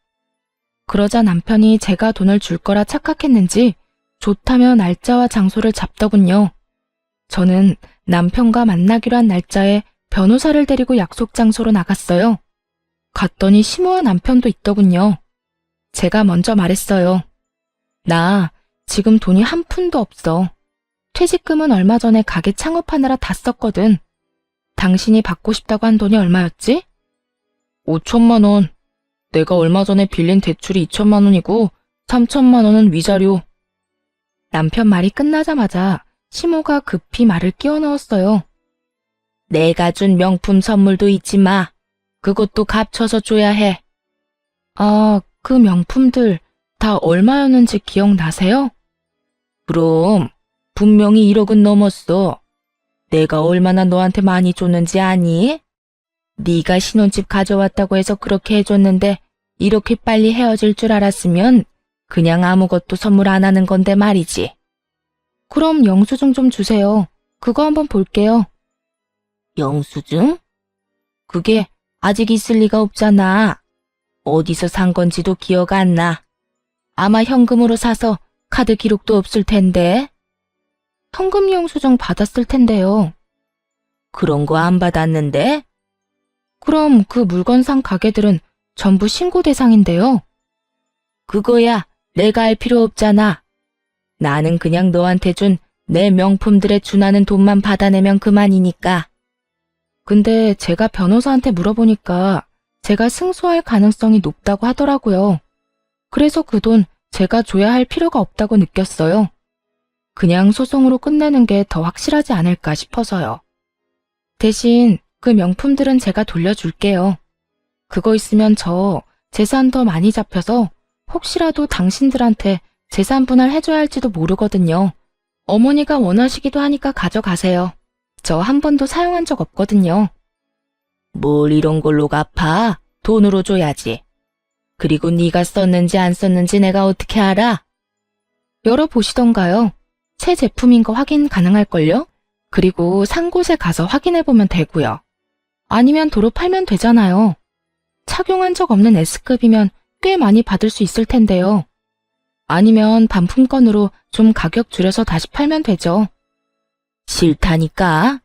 A: 그러자 남편이 제가 돈을 줄 거라 착각했는지 좋다며 날짜와 장소를 잡더군요. 저는 남편과 만나기로 한 날짜에 변호사를 데리고 약속 장소로 나갔어요. 갔더니 시모와 남편도 있더군요. 제가 먼저 말했어요. 나 지금 돈이 한 푼도 없어. 퇴직금은 얼마 전에 가게 창업하느라 다 썼거든. 당신이 받고 싶다고 한 돈이 얼마였지? 5천만 원. 내가 얼마 전에 빌린 대출이 2천만 원이고 3천만 원은 위자료. 남편 말이 끝나자마자 시모가 급히 말을 끼워 넣었어요.
B: 내가 준 명품 선물도 잊지 마. 그것도 값쳐서 줘야 해.
A: 아, 그 명품들 다 얼마였는지 기억나세요?
B: 그럼 분명히 1억은 넘었어. 내가 얼마나 너한테 많이 줬는지 아니? 네가 신혼집 가져왔다고 해서 그렇게 해줬는데 이렇게 빨리 헤어질 줄 알았으면 그냥 아무것도 선물 안 하는 건데 말이지.
A: 그럼 영수증 좀 주세요. 그거 한번 볼게요.
B: 영수증? 그게 아직 있을 리가 없잖아. 어디서 산 건지도 기억 안 나. 아마 현금으로 사서 카드 기록도 없을 텐데.
A: 현금 영수증 받았을 텐데요.
B: 그런 거 안 받았는데?
A: 그럼 그 물건 산 가게들은 전부 신고 대상인데요.
B: 그거야 내가 알 필요 없잖아. 나는 그냥 너한테 준 내 명품들에 준하는 돈만 받아내면 그만이니까.
A: 근데 제가 변호사한테 물어보니까 제가 승소할 가능성이 높다고 하더라고요. 그래서 그 돈 제가 줘야 할 필요가 없다고 느꼈어요. 그냥 소송으로 끝내는 게 더 확실하지 않을까 싶어서요. 대신 그 명품들은 제가 돌려줄게요. 그거 있으면 저 재산 더 많이 잡혀서 혹시라도 당신들한테 재산 분할해줘야 할지도 모르거든요. 어머니가 원하시기도 하니까 가져가세요. 저 한 번도 사용한 적 없거든요.
B: 뭘 이런 걸로 갚아? 돈으로 줘야지. 그리고 네가 썼는지 안 썼는지 내가 어떻게 알아?
A: 열어보시던가요. 새 제품인 거 확인 가능할걸요? 그리고 산 곳에 가서 확인해보면 되고요. 아니면 도로 팔면 되잖아요. 착용한 적 없는 S급이면 꽤 많이 받을 수 있을 텐데요. 아니면 반품권으로 좀 가격 줄여서 다시 팔면 되죠.
B: 싫다니까.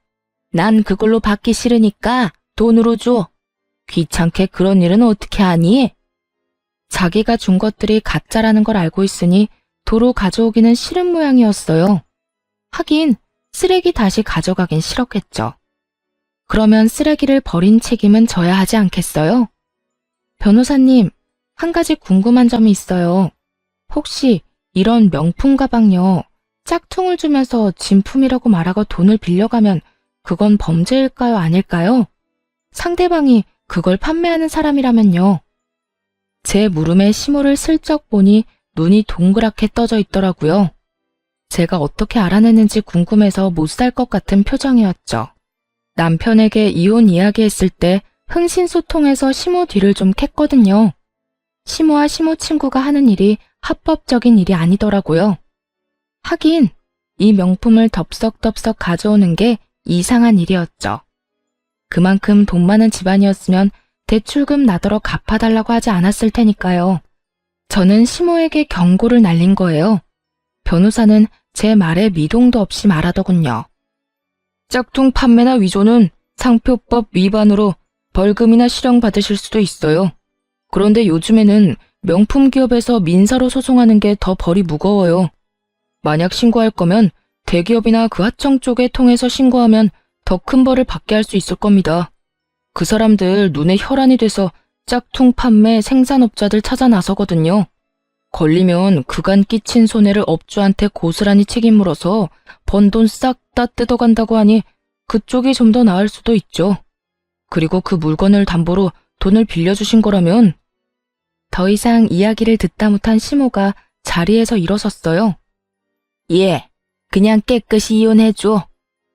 B: 난 그걸로 받기 싫으니까 돈으로 줘. 귀찮게 그런 일은 어떻게 하니?
A: 자기가 준 것들이 가짜라는 걸 알고 있으니 도로 가져오기는 싫은 모양이었어요. 하긴 쓰레기 다시 가져가긴 싫었겠죠. 그러면 쓰레기를 버린 책임은 져야 하지 않겠어요? 변호사님, 한 가지 궁금한 점이 있어요. 혹시 이런 명품 가방요, 짝퉁을 주면서 진품이라고 말하고 돈을 빌려가면 그건 범죄일까요, 아닐까요? 상대방이 그걸 판매하는 사람이라면요. 제 무릎에 시모를 슬쩍 보니 눈이 동그랗게 떠져 있더라고요. 제가 어떻게 알아냈는지 궁금해서 못 살 것 같은 표정이었죠. 남편에게 이혼 이야기했을 때 흥신소통해서 시모 뒤를 좀 캤거든요. 시모와 시모 친구가 하는 일이 합법적인 일이 아니더라고요. 하긴 이 명품을 덥석덥석 가져오는 게 이상한 일이었죠. 그만큼 돈 많은 집안이었으면 대출금 나더러 갚아달라고 하지 않았을 테니까요. 저는 시모에게 경고를 날린 거예요. 변호사는 제 말에 미동도 없이 말하더군요. 짝퉁 판매나 위조는 상표법 위반으로 벌금이나 실형 받으실 수도 있어요. 그런데 요즘에는 명품 기업에서 민사로 소송하는 게 더 벌이 무거워요. 만약 신고할 거면 대기업이나 그 하청 쪽에 통해서 신고하면 더 큰 벌을 받게 할 수 있을 겁니다. 그 사람들 눈에 혈안이 돼서 짝퉁 판매 생산업자들 찾아 나서거든요. 걸리면 그간 끼친 손해를 업주한테 고스란히 책임 물어서 번 돈 싹 다 뜯어간다고 하니 그쪽이 좀 더 나을 수도 있죠. 그리고 그 물건을 담보로 돈을 빌려주신 거라면. 더 이상 이야기를 듣다 못한 시모가 자리에서 일어섰어요.
B: 예, 그냥 깨끗이 이혼해줘.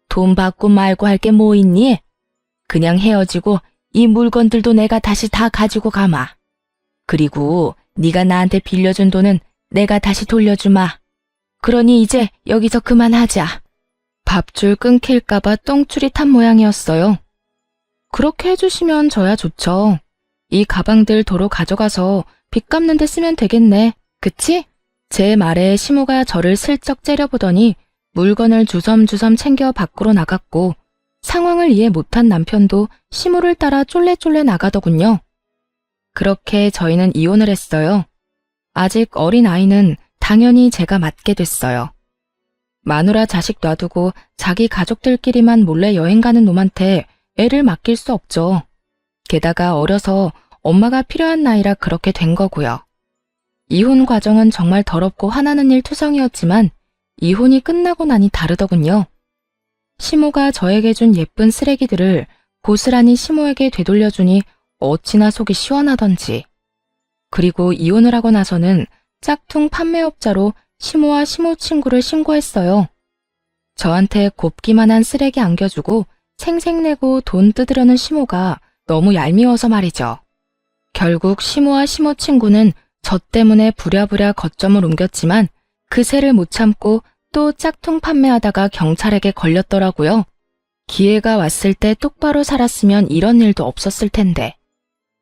B: 돈 받고 말고 할 게 뭐 있니? 그냥 헤어지고 이 물건들도 내가 다시 다 가지고 가마. 그리고 네가 나한테 빌려준 돈은 내가 다시 돌려주마. 그러니 이제 여기서 그만하자.
A: 밥줄 끊길까봐 똥줄이 탄 모양이었어요. 그렇게 해주시면 저야 좋죠. 이 가방들 도로 가져가서 빚 갚는 데 쓰면 되겠네. 그치? 제 말에 시모가 저를 슬쩍 째려보더니 물건을 주섬주섬 챙겨 밖으로 나갔고 상황을 이해 못한 남편도 시모를 따라 쫄래쫄래 나가더군요. 그렇게 저희는 이혼을 했어요. 아직 어린 아이는 당연히 제가 맡게 됐어요. 마누라 자식 놔두고 자기 가족들끼리만 몰래 여행 가는 놈한테 애를 맡길 수 없죠. 게다가 어려서 엄마가 필요한 나이라 그렇게 된 거고요. 이혼 과정은 정말 더럽고 화나는 일 투성이었지만 이혼이 끝나고 나니 다르더군요. 시모가 저에게 준 예쁜 쓰레기들을 고스란히 시모에게 되돌려주니 어찌나 속이 시원하던지. 그리고 이혼을 하고 나서는 짝퉁 판매업자로 시모와 시모 친구를 신고했어요. 저한테 곱기만한 쓰레기 안겨주고 생색내고 돈 뜯으려는 시모가 너무 얄미워서 말이죠. 결국 시모와 시모 친구는 저 때문에 부랴부랴 거점을 옮겼지만 그 새를 못 참고 또 짝퉁 판매하다가 경찰에게 걸렸더라고요. 기회가 왔을 때 똑바로 살았으면 이런 일도 없었을 텐데.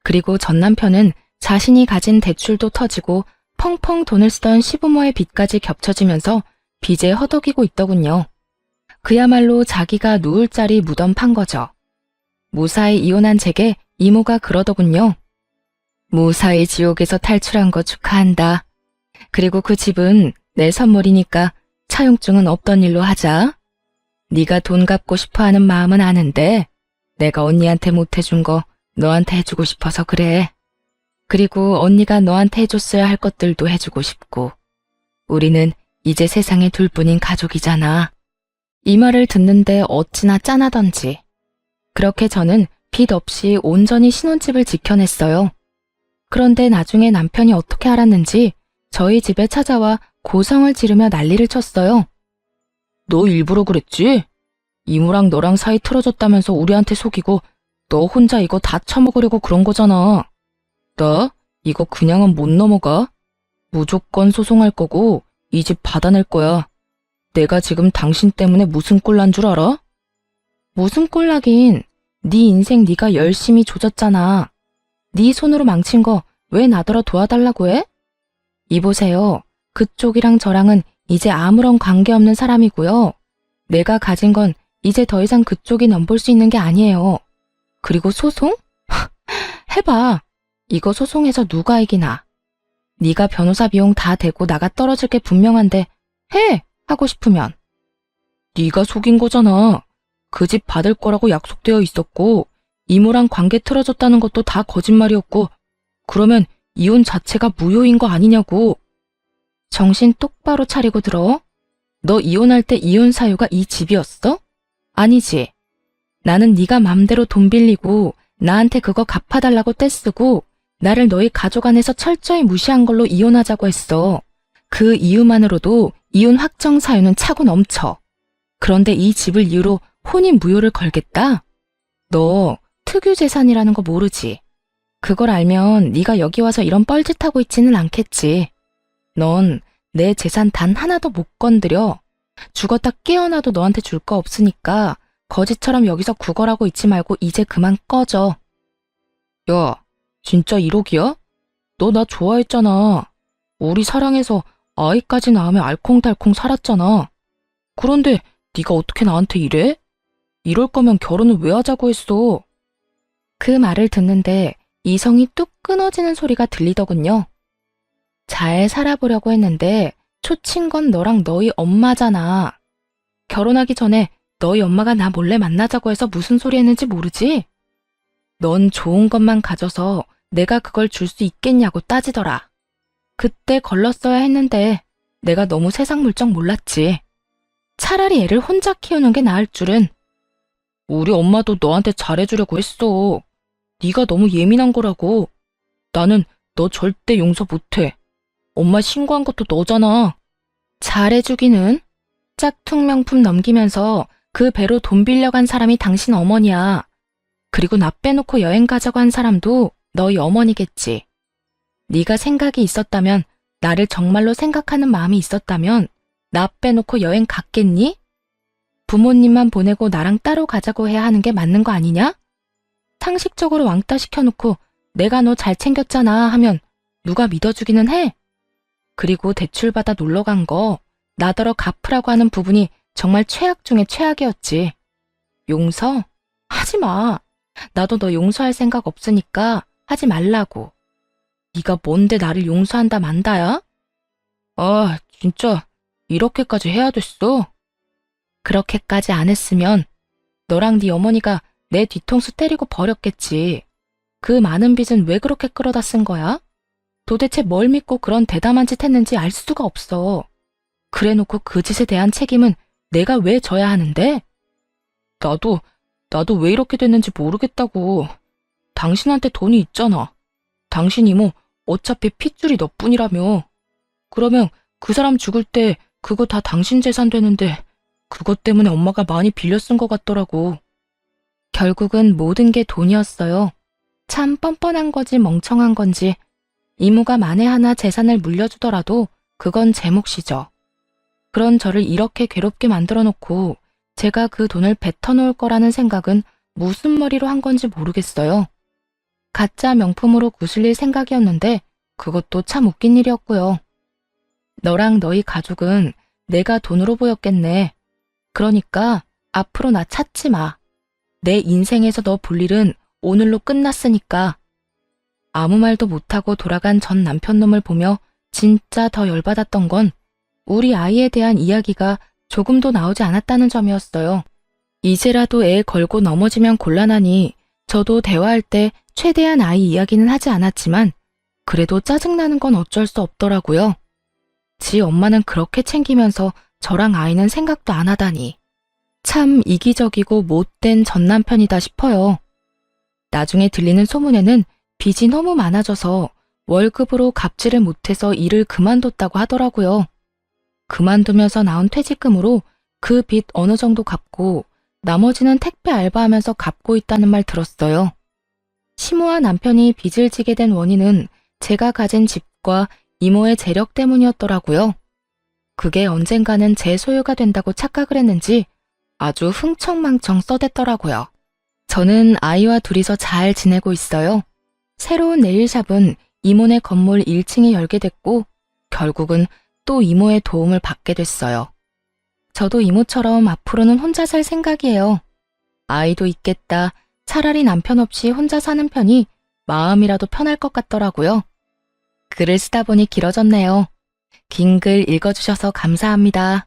A: 그리고 전 남편은 자신이 가진 대출도 터지고 펑펑 돈을 쓰던 시부모의 빚까지 겹쳐지면서 빚에 허덕이고 있더군요. 그야말로 자기가 누울 자리 무덤 판 거죠. 무사히 이혼한 제게 이모가 그러더군요. 무사히 지옥에서 탈출한 거 축하한다. 그리고 그 집은 내 선물이니까 차용증은 없던 일로 하자. 네가 돈 갚고 싶어하는 마음은 아는데 내가 언니한테 못해준 거 너한테 해주고 싶어서 그래. 그리고 언니가 너한테 해줬어야 할 것들도 해주고 싶고. 우리는 이제 세상에 둘뿐인 가족이잖아. 이 말을 듣는데 어찌나 짠하던지. 그렇게 저는 빚 없이 온전히 신혼집을 지켜냈어요. 그런데 나중에 남편이 어떻게 알았는지 저희 집에 찾아와 고성을 지르며 난리를 쳤어요. 너 일부러 그랬지? 이모랑 너랑 사이 틀어졌다면서 우리한테 속이고 너 혼자 이거 다 처먹으려고 그런 거잖아. 나 이거 그냥은 못 넘어가. 무조건 소송할 거고 이 집 받아낼 거야. 내가 지금 당신 때문에 무슨 꼴 난 줄 알아? 무슨 꼴 나긴. 네 인생 네가 열심히 조졌잖아. 네 손으로 망친 거 왜 나더러 도와달라고 해? 이보세요. 그쪽이랑 저랑은 이제 아무런 관계없는 사람이고요. 내가 가진 건 이제 더 이상 그쪽이 넘볼 수 있는 게 아니에요. 그리고 소송? 해봐. 이거 소송해서 누가 이기나. 네가 변호사 비용 다 대고 나가 떨어질 게 분명한데 해! 하고 싶으면. 네가 속인 거잖아. 그 집 받을 거라고 약속되어 있었고 이모랑 관계 틀어졌다는 것도 다 거짓말이었고 그러면 이혼 자체가 무효인 거 아니냐고. 정신 똑바로 차리고 들어. 너 이혼할 때 이혼 사유가 이 집이었어? 아니지. 나는 네가 맘대로 돈 빌리고 나한테 그거 갚아달라고 떼쓰고 나를 너희 가족 안에서 철저히 무시한 걸로 이혼하자고 했어. 그 이유만으로도 이혼 확정 사유는 차고 넘쳐. 그런데 이 집을 이유로 혼인 무효를 걸겠다? 너 특유 재산이라는 거 모르지? 그걸 알면 네가 여기 와서 이런 뻘짓하고 있지는 않겠지. 넌 내 재산 단 하나도 못 건드려. 죽었다 깨어나도 너한테 줄 거 없으니까 거지처럼 여기서 구걸하고 있지 말고 이제 그만 꺼져. 야, 진짜 1억이야? 너 나 좋아했잖아. 우리 사랑해서 아이까지 낳으며 알콩달콩 살았잖아. 그런데 네가 어떻게 나한테 이래? 이럴 거면 결혼을 왜 하자고 했어? 그 말을 듣는데 이성이 뚝 끊어지는 소리가 들리더군요. 잘 살아보려고 했는데 초친 건 너랑 너희 엄마잖아. 결혼하기 전에 너희 엄마가 나 몰래 만나자고 해서 무슨 소리 했는지 모르지? 넌 좋은 것만 가져서 내가 그걸 줄 수 있겠냐고 따지더라. 그때 걸렀어야 했는데 내가 너무 세상 물정 몰랐지. 차라리 애를 혼자 키우는 게 나을 줄은. 우리 엄마도 너한테 잘해주려고 했어. 네가 너무 예민한 거라고. 나는 너 절대 용서 못해. 엄마 신고한 것도 너잖아. 잘해주기는? 짝퉁 명품 넘기면서 그 배로 돈 빌려간 사람이 당신 어머니야. 그리고 나 빼놓고 여행 가자고 한 사람도 너희 어머니겠지. 네가 생각이 있었다면, 나를 정말로 생각하는 마음이 있었다면 나 빼놓고 여행 갔겠니? 부모님만 보내고 나랑 따로 가자고 해야 하는 게 맞는 거 아니냐? 상식적으로 왕따 시켜놓고 내가 너 잘 챙겼잖아 하면 누가 믿어주기는 해? 그리고 대출받아 놀러 간 거 나더러 갚으라고 하는 부분이 정말 최악 중에 최악이었지. 용서? 하지 마. 나도 너 용서할 생각 없으니까 하지 말라고. 네가 뭔데 나를 용서한다 만다야? 아, 진짜 이렇게까지 해야 됐어? 그렇게까지 안 했으면 너랑 네 어머니가 내 뒤통수 때리고 버렸겠지. 그 많은 빚은 왜 그렇게 끌어다 쓴 거야? 도대체 뭘 믿고 그런 대담한 짓 했는지 알 수가 없어. 그래놓고 그 짓에 대한 책임은 내가 왜 져야 하는데? 나도 왜 이렇게 됐는지 모르겠다고. 당신한테 돈이 있잖아. 당신 이모 어차피 핏줄이 너뿐이라며. 그러면 그 사람 죽을 때 그거 다 당신 재산 되는데 그것 때문에 엄마가 많이 빌려 쓴 것 같더라고. 결국은 모든 게 돈이었어요. 참 뻔뻔한 거지 멍청한 건지. 이모가 만에 하나 재산을 물려주더라도 그건 제 몫이죠. 그런 저를 이렇게 괴롭게 만들어 놓고 제가 그 돈을 뱉어놓을 거라는 생각은 무슨 머리로 한 건지 모르겠어요. 가짜 명품으로 구슬릴 생각이었는데 그것도 참 웃긴 일이었고요. 너랑 너희 가족은 내가 돈으로 보였겠네. 그러니까 앞으로 나 찾지 마. 내 인생에서 너 볼 일은 오늘로 끝났으니까. 아무 말도 못하고 돌아간 전 남편놈을 보며 진짜 더 열받았던 건 우리 아이에 대한 이야기가 조금도 나오지 않았다는 점이었어요. 이제라도 애 걸고 넘어지면 곤란하니 저도 대화할 때 최대한 아이 이야기는 하지 않았지만 그래도 짜증나는 건 어쩔 수 없더라고요. 지 엄마는 그렇게 챙기면서 저랑 아이는 생각도 안 하다니. 참 이기적이고 못된 전 남편이다 싶어요. 나중에 들리는 소문에는 빚이 너무 많아져서 월급으로 갚지를 못해서 일을 그만뒀다고 하더라고요. 그만두면서 나온 퇴직금으로 그 빚 어느 정도 갚고 나머지는 택배 알바하면서 갚고 있다는 말 들었어요. 시모와 남편이 빚을 지게 된 원인은 제가 가진 집과 이모의 재력 때문이었더라고요. 그게 언젠가는 제 소유가 된다고 착각을 했는지 아주 흥청망청 써댔더라고요. 저는 아이와 둘이서 잘 지내고 있어요. 새로운 네일샵은 이모네 건물 1층에 열게 됐고 결국은 또 이모의 도움을 받게 됐어요. 저도 이모처럼 앞으로는 혼자 살 생각이에요. 아이도 있겠다. 차라리 남편 없이 혼자 사는 편이 마음이라도 편할 것 같더라고요. 글을 쓰다 보니 길어졌네요. 긴 글 읽어주셔서 감사합니다.